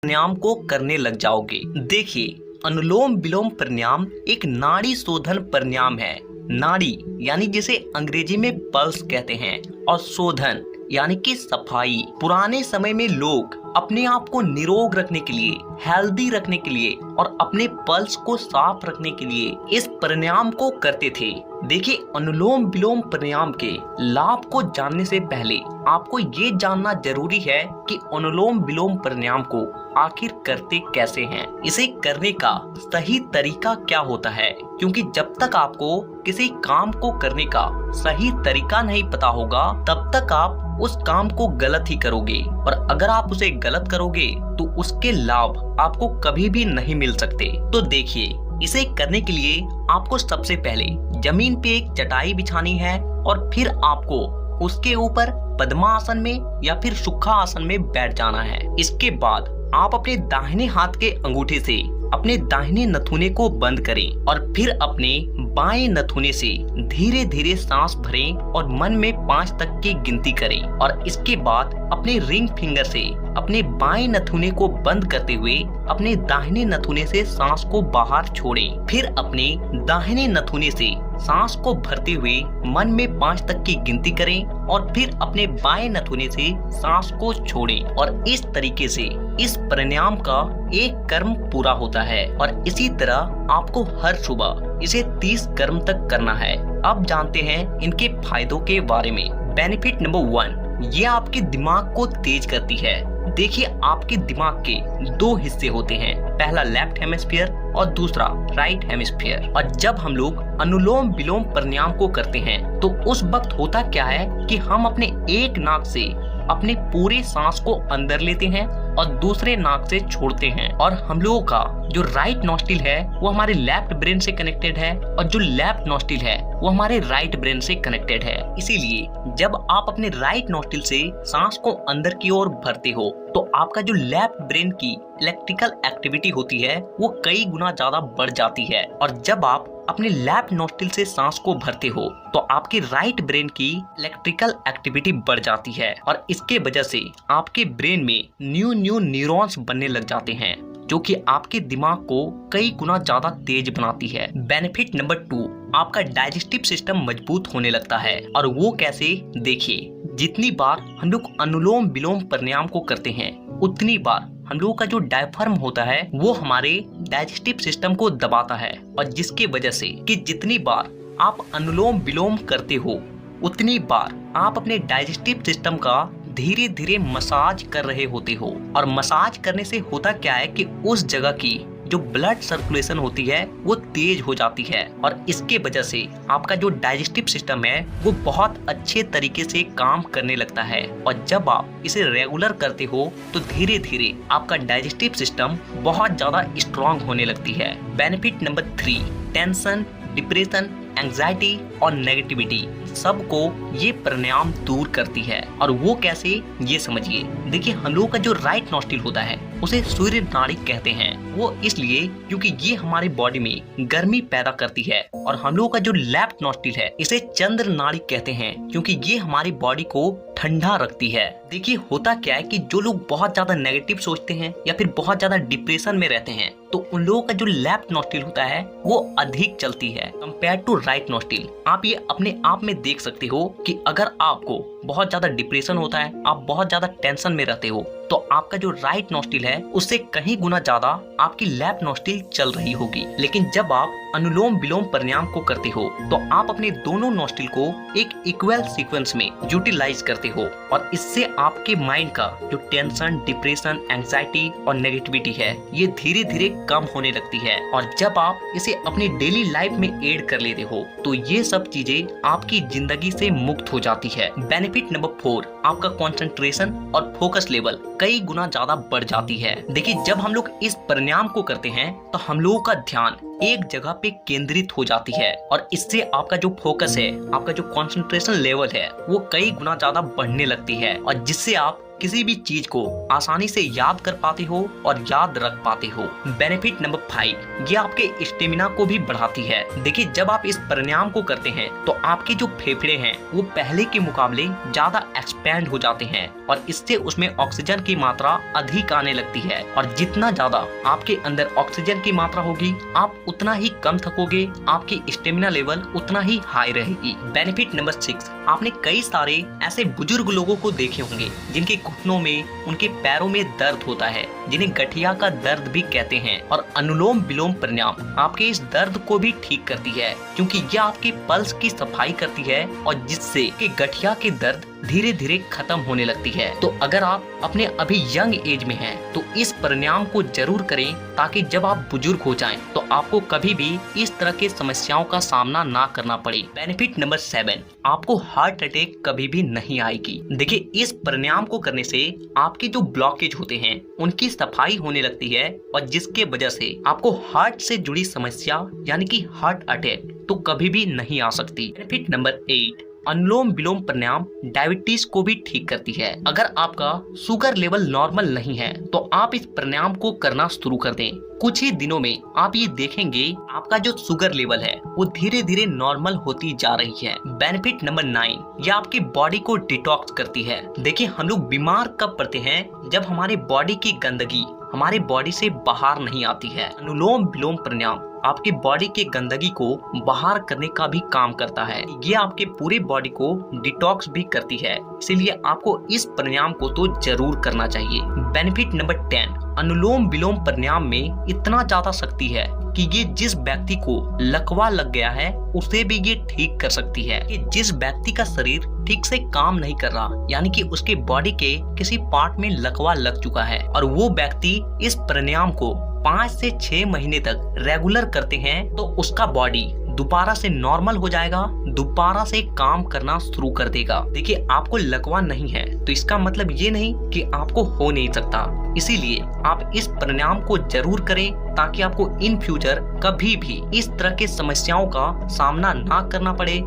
प्राणायाम को करने लग जाओगे। देखिए, अनुलोम विलोम प्राणायाम एक नाड़ी शोधन प्राणायाम है। नाड़ी यानी जिसे अंग्रेजी में पल्स कहते हैं, और शोधन यानी कि सफाई। पुराने समय में लोग अपने आप को निरोग रखने के लिए, हेल्दी रखने के लिए और अपने पल्स को साफ रखने के लिए इस प्राणायाम को करते थे। देखिए, अनुलोम विलोम प्राणायाम के लाभ को जानने से पहले आपको ये जानना जरूरी है कि अनुलोम विलोम प्राणायाम को आखिर करते कैसे हैं, इसे करने का सही तरीका क्या होता है। क्योंकि जब तक आपको किसी काम को करने का सही तरीका नहीं पता होगा, तब तक आप उस काम को गलत ही करोगे, और अगर आप उसे गलत करोगे तो उसके लाभ आपको कभी भी नहीं मिल सकते। तो देखिए, इसे करने के लिए आपको सबसे पहले जमीन पे एक चटाई बिछानी है, और फिर आपको उसके ऊपर पद्मासन में या फिर सुखासन में बैठ जाना है। इसके बाद आप अपने दाहिने हाथ के अंगूठे से अपने दाहिने नथुने को बंद करें, और फिर अपने बाएं नथुने से धीरे धीरे सांस भरें और मन में 5 तक की गिनती करें। और इसके बाद अपने रिंग फिंगर से अपने बाएं नथुने को बंद करते हुए अपने दाहिने नथुने से सांस को बाहर छोड़ें। फिर अपने दाहिने नथुने से सांस को भरते हुए मन में 5 तक की गिनती करें, और फिर अपने बाएं नथुने से सांस को छोड़ें। और इस तरीके से इस प्राणायाम का एक कर्म पूरा होता है। और इसी तरह आपको हर सुबह इसे 30 कर्म तक करना है। अब जानते हैं इनके फायदों के बारे में। बेनिफिट नंबर 1, ये आपके दिमाग को तेज करती है। देखिए, आपके दिमाग के 2 हिस्से होते हैं, पहला लेफ्ट हेमिस्फीयर और दूसरा राइट हेमिस्फीयर। और जब हम लोग अनुलोम विलोम प्राणायाम को करते हैं तो उस वक्त होता क्या है कि हम अपने एक नाक से अपने पूरे सांस को अंदर लेते हैं और दूसरे नाक से छोड़ते हैं। और हम लोगों का जो राइट नॉस्ट्रिल है वो हमारे लेफ्ट ब्रेन से कनेक्टेड है, और जो लेफ्ट नॉस्ट्रिल है वो हमारे राइट ब्रेन से कनेक्टेड है। इसीलिए जब आप अपने राइट नॉस्ट्रिल से सांस को अंदर की ओर भरते हो तो आपका जो लेफ्ट ब्रेन की इलेक्ट्रिकल एक्टिविटी होती है वो कई गुना ज्यादा बढ़ जाती है। और जब आप अपने लेफ्ट नॉस्ट्रिल से सांस को भरते हो तो आपके राइट ब्रेन की इलेक्ट्रिकल एक्टिविटी बढ़ जाती है, और इसके वजह से आपके ब्रेन में न्यू न्यूरॉन्स बनने लग जाते हैं, जो कि आपके दिमाग को कई गुना ज्यादा तेज बनाती है। बेनिफिट नंबर 2, आपका डाइजेस्टिव सिस्टम मजबूत होने लगता है। और वो कैसे? देखिए, जितनी बार हम लोग अनुलोम विलोम प्राणायाम को करते हैं उतनी बार हम लोगों का जो डायफ्राम होता है वो हमारे डाइजेस्टिव सिस्टम को दबाता है, और जिसकी वजह से कि जितनी बार आप अनुलोम विलोम करते हो उतनी बार आप अपने डाइजेस्टिव सिस्टम का धीरे धीरे मसाज कर रहे होते हो। और मसाज करने से होता क्या है कि उस जगह की जो ब्लड सर्कुलेशन होती है वो तेज हो जाती है, और इसके वजह से आपका जो डाइजेस्टिव सिस्टम है वो बहुत अच्छे तरीके से काम करने लगता है। और जब आप इसे रेगुलर करते हो तो धीरे धीरे आपका डाइजेस्टिव सिस्टम बहुत ज्यादा स्ट्रॉन्ग होने लगती है। Benefit number 3, tension, depression, anxiety और नेगेटिविटी सबको ये प्राणायाम दूर करती है। और वो कैसे, ये समझिए। देखिए, हम लोगों का जो राइट नॉस्ट्रिल होता है उसे सूर्य नाड़ी कहते हैं। वो इसलिए क्योंकि ये हमारे बॉडी में गर्मी पैदा करती है। और हम लोगों का जो लेफ्ट नॉस्ट्रिल है इसे चंद्र नाड़ी कहते हैं, क्योंकि ये हमारी बॉडी को ठंडा रखती है। देखिए, होता क्या है कि जो लोग बहुत ज्यादा नेगेटिव सोचते हैं या फिर बहुत ज्यादा डिप्रेशन में रहते हैं तो उन लोगों का जो लेफ्ट नॉस्ट्रिल होता है वो अधिक चलती है कंपेयर टू राइट नॉस्ट्रिल। आप ये अपने आप में देख सकते हो कि अगर आपको बहुत ज्यादा डिप्रेशन होता है, आप बहुत ज्यादा टेंशन में रहते हो, तो आपका जो राइट नॉस्ट्रिल है उससे कहीं गुना ज्यादा आपकी लेफ्ट नॉस्ट्रिल चल रही होगी। लेकिन जब आप अनुलोम विलोम प्राणायाम को करते हो तो आप अपने दोनों नॉस्ट्रिल को एक इक्वल सीक्वेंस में यूटिलाइज करते हो, और इससे आपके माइंड का जो टेंशन, डिप्रेशन, एंजाइटी और नेगेटिविटी है ये धीरे धीरे कम होने लगती है। और जब आप इसे अपनी डेली लाइफ में ऐड कर लेते हो तो ये सब चीजें आपकी जिंदगी से मुक्त हो जाती है। बेनिफिट नंबर 4, आपका कंसंट्रेशन और फोकस लेवल कई गुना ज्यादा बढ़ जाती है। देखिए, जब हम लोग इस प्राणायाम को करते हैं तो हम लोगों का ध्यान एक जगह पे केंद्रित हो जाती है, और इससे आपका जो फोकस है, आपका जो कंसंट्रेशन लेवल है वो कई गुना ज्यादा बढ़ने लगती है, और जिससे आप किसी भी चीज को आसानी से याद कर पाते हो और याद रख पाते हो। बेनिफिट नंबर 5, ये आपके स्टेमिना को भी बढ़ाती है। देखिए, जब आप इस प्राणायाम को करते हैं तो आपके जो फेफड़े हैं वो पहले के मुकाबले ज्यादा एक्सपेंड हो जाते हैं और इससे उसमें ऑक्सीजन की मात्रा अधिक आने लगती है। और जितना ज्यादा आपके अंदर ऑक्सीजन की मात्रा होगी, आप उतना ही कम थकोगे, आपकी स्टेमिना लेवल उतना ही हाई रहेगी। बेनिफिट नंबर 6, आपने कई सारे ऐसे बुजुर्ग लोगों को देखे होंगे जिनके घुटनों में, उनके पैरों में दर्द होता है, जिन्हें गठिया का दर्द भी कहते हैं। और अनुलोम विलोम प्राणायाम आपके इस दर्द को भी ठीक करती है, क्योंकि यह आपके पल्स की सफाई करती है और जिससे कि गठिया के दर्द धीरे धीरे खत्म होने लगती है। तो अगर आप अपने अभी यंग एज में हैं तो इस प्राणायाम को जरूर करें, ताकि जब आप बुजुर्ग हो जाएं तो आपको कभी भी इस तरह के समस्याओं का सामना ना करना पड़े। बेनिफिट नंबर 7, आपको हार्ट अटैक कभी भी नहीं आएगी। देखिए, इस प्राणायाम को करने से आपके जो ब्लॉकेज होते हैं उनकी सफाई होने लगती है और जिसके वजह से आपको हार्ट से जुड़ी समस्या यानी कि हार्ट अटैक तो कभी भी नहीं आ सकती। बेनिफिट नंबर 8, अनुलोम विलोम प्राणायाम डायबिटीज को भी ठीक करती है। अगर आपका शुगर लेवल नॉर्मल नहीं है तो आप इस प्राणायाम को करना शुरू कर दें। कुछ ही दिनों में आप ये देखेंगे आपका जो शुगर लेवल है वो धीरे धीरे नॉर्मल होती जा रही है। बेनिफिट नंबर 9, ये आपकी बॉडी को डिटॉक्स करती है। देखिए, हम लोग बीमार कब पड़ते हैं? जब हमारे बॉडी की गंदगी हमारे बॉडी से बाहर नहीं आती है। अनुलोम विलोम प्राणायाम आपकी बॉडी के गंदगी को बाहर करने का भी काम करता है। ये आपके पूरे बॉडी को डिटॉक्स भी करती है, इसीलिए आपको इस प्राणायाम को तो जरूर करना चाहिए। बेनिफिट नंबर 10, अनुलोम विलोम प्राणायाम में इतना ज्यादा शक्ति है कि ये जिस व्यक्ति को लकवा लग गया है उसे भी ये ठीक कर सकती है। कि जिस व्यक्ति का शरीर ठीक से काम नहीं कर रहा, यानी कि उसके बॉडी के किसी पार्ट में लकवा लग चुका है, और वो व्यक्ति इस प्राणायाम को 5 से 6 महीने तक रेगुलर करते हैं तो उसका बॉडी दोबारा से नॉर्मल हो जाएगा, दोबारा से काम करना शुरू कर देगा। देखिए, आपको लकवा नहीं है तो इसका मतलब ये नहीं कि आपको हो नहीं सकता। इसीलिए आप इस प्राणायाम को जरूर करें, ताकि आपको इन फ्यूचर कभी भी इस तरह के समस्याओं का सामना ना करना पड़े।